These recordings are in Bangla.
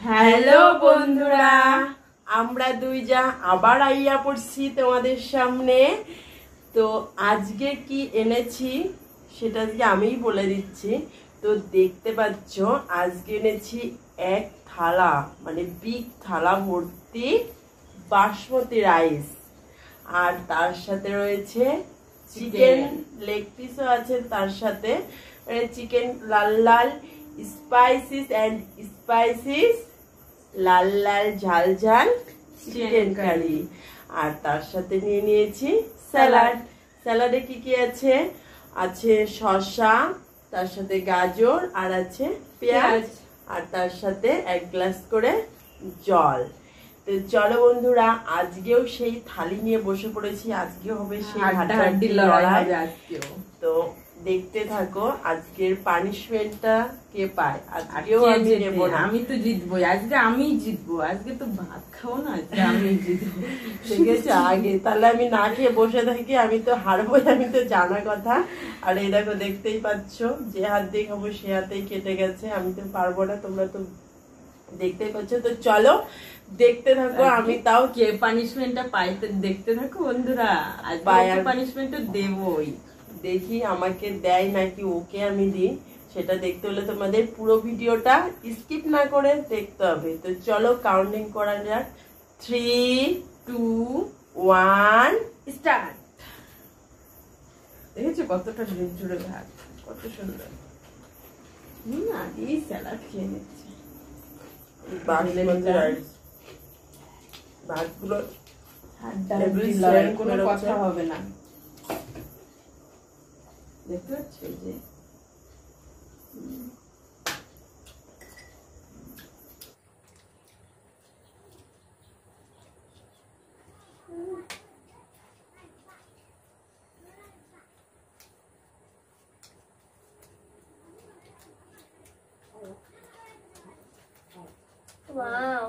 হ্যালো বন্ধুরা, আমরা দুই যা আবার আইয়া পড়ছি তোমাদের সামনে। তো আজকে কি এনেছি সেটা আজকে আমিই বলে দিচ্ছি। তো দেখতে পাচ্ছ আজকে এনেছি এক থালা, মানে বিগ থালা ভর্তি বাসমতি রাইস, আর তার সাথে রয়েছে চিকেন লেগ পিসও আছে, তার সাথে চিকেন লাল লাল স্পাইসিস এন্ড স্পাইসিস লাল লাল ঝাল ঝাল চিকেন কারি, আর তার সাথে নিয়ে নিয়েছি স্যালাড। স্যালাডে কি কি আছে? আছে শসা, তার সাথে গাজর, আর আছে পেঁয়াজ, আর তার সাথে 1 গ্লাস করে জল। তো চলো বন্ধুরা, আজকেও সেই থালি নিয়ে বসে পড়েছি। আজকে হবে সেই হাড্ডাহাড্ডি লড়াই। তো দেখতে থাকো আজকের পানিশমেন্টটা কে পায়। আজকেও আমি নেব না, আমি তো জিতবো আজকে, আমি জিতবো আজকে। তো ভাত খাও না, আমি জিতবো। ঠিক আছে, আগে তাহলে আমি না খেয়ে বসে থাকি, আমি তো হারবো, আমি তো জানা কথা। আর এই দেখো দেখতেই পাচ্ছ, যে হাত দিয়ে খাবো সে হাতেই কেটে গেছে, আমি তো পারবো না, তোমরা তো দেখতেই পাচ্ছ। তো চলো দেখতে থাকো, আমি তাও কে পানিশমেন্টটা পাই তো দেখতে থাকো বন্ধুরা। আজকে পানিশমেন্টটা দেবই, দেখি আমাকে দেয় নাকি ওকে আমি দিই, সেটা দেখতে হলে তোমাদের পুরো ভিডিওটা স্কিপ না করে দেখতে হবে। তো চলো কাউন্টিং করা যাক। 3, 2, 1 স্টার্ট। দেখেছো কতটা ঝুড়ে ভাত, কত সুন্দর। আগেই স্যালাড খেয়ে নিচ্ছি। ভাতগুলো কোনো কথা হবে না, দেখতে পাচ্ছ যে Wow.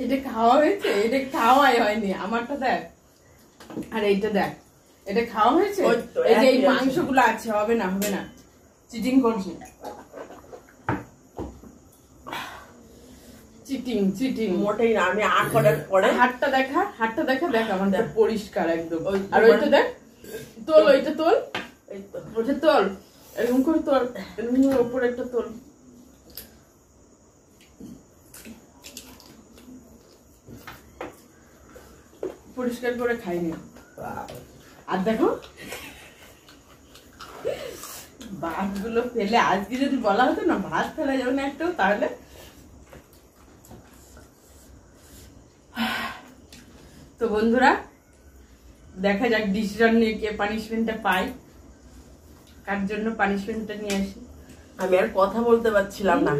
এটা খাওয়া হয়েছে, এটা খাওয়াই হয়নি, আমারটা দেখ আর এইটা দেখ, এটা খাওয়া হয়েছে। এই যে এই মাংসগুলো আছে, হবে না হবে না, চিটিং করছে, চিটিং চিটিং মোটেই না। আমি আ করার পরে হাতটা দেখা, হাতটা দেখা, দেখ আমার পরিষ্কার একদম। আর ওইটা দেখ, তোল, ওইটা তোল, এই তো ওটা তোল, এরকম করে তোল, এরকম করে উপরে একটা তোল। পরিষ্কার করে খাইনি। আর দেখো ভাতগুলো ফেলে, আজকে যদি বলা হতো না ভাত ফেলা যাবে না একটাও, তাহলে তো বন্ধুরা দেখা যাক ডিসিশন নিয়ে কে পানিশমেন্টটা পাই, কার জন্য পানিশমেন্টটা নিয়ে আসি। আমি আর কথা বলতে পারছিলাম না,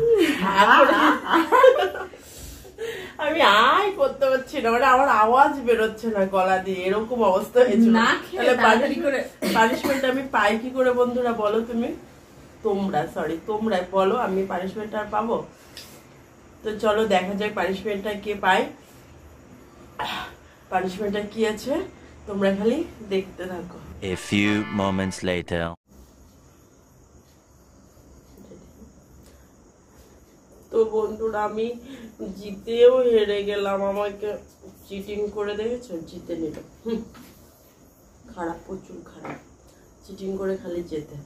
আমি আয় করতে পারছি না, মানে আমার আওয়াজ বেরোচ্ছে না গলা দিয়ে, এরকম অবস্থা হয়েছিল। না খেলে তাড়াতাড়ি করে পানিশমেন্ট আমি পাই কি করে বন্ধুরা বলো তুমি? তোমরা বলো, আমি পানিশমেন্ট আর পাবো? তো চলো দেখা যাক পানিশমেন্টটা কে পায়, পানিশমেন্টটা কি আছে, তোমরা খালি দেখতে থাকো। A few moments later. তো বন্ধুরা আমি জিতেও হেরে গেলাম, আমাকে চিটিং করে দেখেছো, জিতে নিল। খারাপ, প্রচুর খারাপ, চিটিং করে খালি জেতে।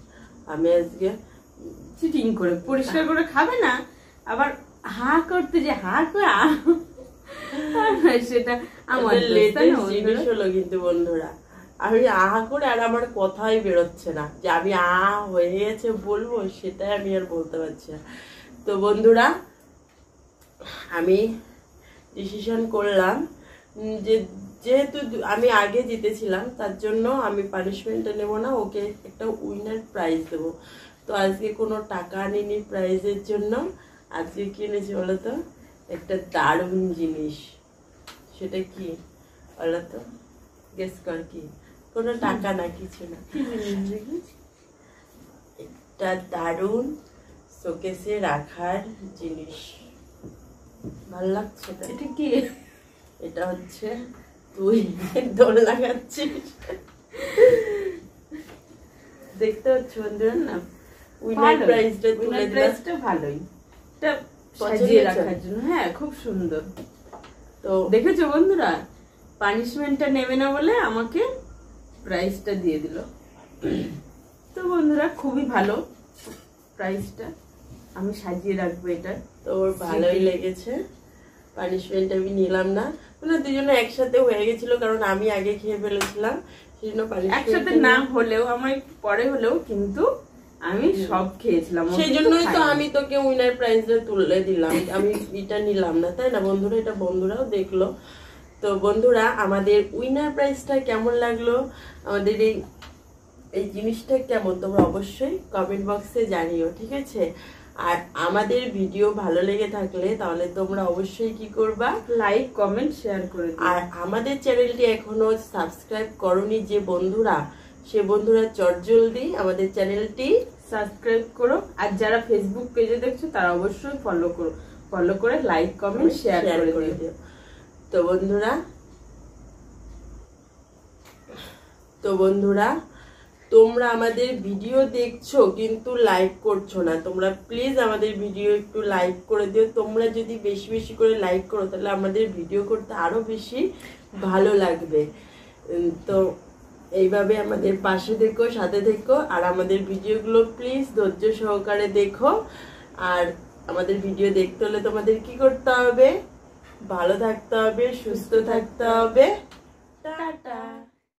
আমি আজকে চিটিং করে পরিষ্কার করে খাবে না, আবার হা করতে যে হা করে সেটা আমার লেটেস্ট জিনিস হলো কিন্তু বন্ধুরা, আমি আহা করে আর আমার কথাই বেরোচ্ছে না, যে আমি হয়ে গেছে বলবো সেটাই আমি আর বলতে পারছি না। তো বন্ধুরা আমি ডিসিশন করলাম যে যেহেতু আমি আগে জিতেছিলাম, তার জন্য আমি পানিশমেন্টটা নেব না, ওকে একটা উইনার প্রাইজ দেবো। তো আজকে কোনো টাকা আনিনি প্রাইজের জন্য, আজকে কিনেছি বলতো একটা দারুণ জিনিস। সেটা কি বলতো, গেস কর কি? কোনো টাকা না, কিছু না, একটা দারুণ শোকেসে রাখার জিনিস। ভাল লাগছে? এটা কি? এটা হচ্ছে তুই দোল লাগাচ্ছিস, দেখতে হচ্ছে বন্ধুরা না, উইনার প্রাইজটা তুলে দিলাম। ভালোই, এটা সাজিয়ে রাখার জন্য, হ্যাঁ খুব সুন্দর। তো দেখেছো বন্ধুরা, পানিশমেন্টটা নেবে না বলে আমাকে প্রাইজটা দিয়ে দিল। তো বন্ধুরা খুবই ভালো প্রাইজটা, আমি সাজিয়ে রাখবো এটা। তো ওর ভালোই লেগেছে, পানিশমেন্ট আমি নিলাম না, মানে দুজনে একসাথে হয়ে গেছিল, কারণ আমি আগে খেয়ে ফেলেছিলাম, সেই জন্য একসাথে না হলেও আমার পরে হলেও কিন্তু আমি সব খেয়েছিলাম, সেই জন্যই তো আমি তোকে উইনার প্রাইজটা তুলে দিলাম, আমি এটা নিলাম না, তাই না বন্ধুরা? এটা বন্ধুরাও দেখলো। তো বন্ধুরা আমাদের উইনার প্রাইজটা কেমন লাগলো, আমাদের এই জিনিসটা কেমন, তোমরা অবশ্যই কমেন্ট বক্সে জানিও, ঠিক আছে? আর আমাদের ভিডিও ভালো লেগে থাকলে তাহলে তোমরা অবশ্যই কি করবা, লাইক কমেন্ট শেয়ার করে দিও। আর আমাদের চ্যানেলটি এখনো সাবস্ক্রাইব করনি যে বন্ধুরা, সে বন্ধুরা চটজলদি আমাদের চ্যানেলটি সাবস্ক্রাইব করো। আর যারা ফেসবুক পেজে দেখছো তারা অবশ্যই ফলো করো, ফলো করে লাইক কমেন্ট শেয়ার করে দিও। তো বন্ধুরা তোমরা আমাদের ভিডিও দেখছো কিন্তু লাইক করছো না, তোমরা প্লিজ আমাদের ভিডিও একটু লাইক করে দিও। তোমরা যদি বেশি বেশি করে লাইক করো তাহলে আমাদের ভিডিও করতে আরো বেশি ভালো লাগবে। তো এইভাবে আমাদের পাশে থেকো, সাথে থেকো, আর আমাদের ভিডিওগুলো প্লিজ ধৈর্য সহকারে দেখো। আর আমাদের ভিডিও দেখতে হলে তোমাদের কি করতে হবে, ভালো থাকতে হবে, সুস্থ থাকতে হবে।